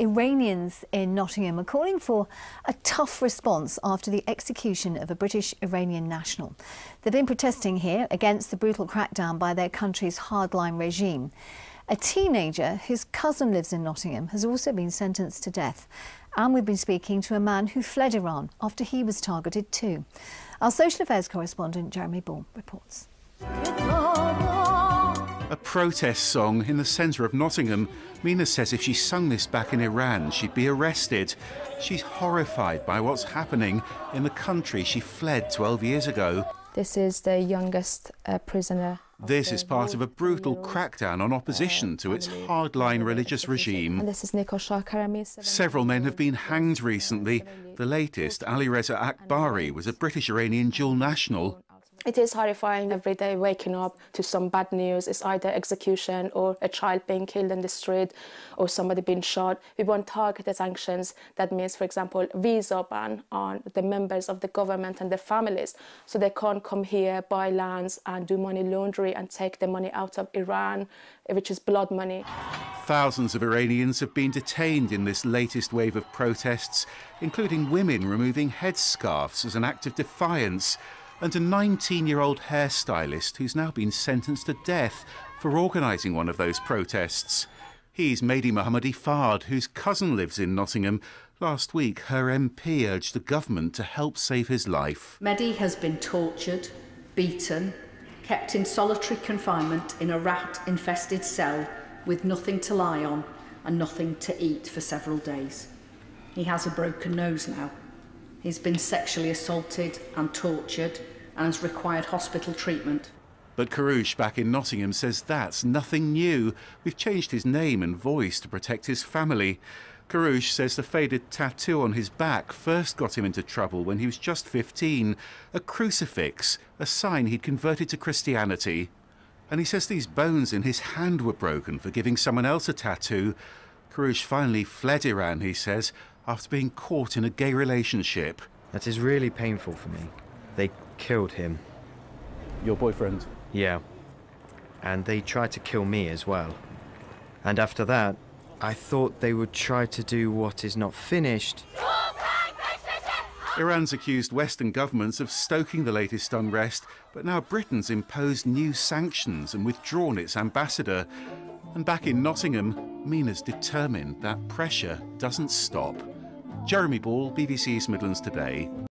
Iranians in Nottingham are calling for a tough response after the execution of a British-Iranian national. They've been protesting here against the brutal crackdown by their country's hardline regime. A teenager whose cousin lives in Nottingham has also been sentenced to death. And we've been speaking to a man who fled Iran after he was targeted too. Our social affairs correspondent Jeremy Ball reports. A protest song in the centre of Nottingham. Mina says if she sung this back in Iran, she'd be arrested. She's horrified by what's happening in the country she fled 12 years ago. This is the youngest prisoner. This is part of a brutal crackdown on opposition to its hardline religious regime. And this is Nico Karami. Several men have been hanged recently. The latest, Ali Reza Akbari, was a British-Iranian dual national. It is horrifying every day waking up to some bad news. It's either execution or a child being killed in the street or somebody being shot. We want targeted sanctions. That means, for example, visa ban on the members of the government and their families, so they can't come here, buy lands and do money laundering and take the money out of Iran, which is blood money. Thousands of Iranians have been detained in this latest wave of protests, including women removing headscarves as an act of defiance, and a 19-year-old hairstylist who's now been sentenced to death for organising one of those protests. He's Mehdi Mohammadi Fard, whose cousin lives in Nottingham. Last week, her MP urged the government to help save his life. Mehdi has been tortured, beaten, kept in solitary confinement in a rat-infested cell with nothing to lie on and nothing to eat for several days. He has a broken nose now. He's been sexually assaulted and tortured and has required hospital treatment. But Karouche back in Nottingham says that's nothing new. We've changed his name and voice to protect his family. Karouche says the faded tattoo on his back first got him into trouble when he was just 15. A crucifix, a sign he'd converted to Christianity. And he says these bones in his hand were broken for giving someone else a tattoo. Karouche finally fled Iran, he says, after being caught in a gay relationship. That is really painful for me. They killed him. Your boyfriend? Yeah. And they tried to kill me as well. And after that, I thought they would try to do what is not finished. Iran's accused Western governments of stoking the latest unrest, but now Britain's imposed new sanctions and withdrawn its ambassador. And back in Nottingham, Mina's determined that pressure doesn't stop. Jeremy Ball, BBC Midlands Today.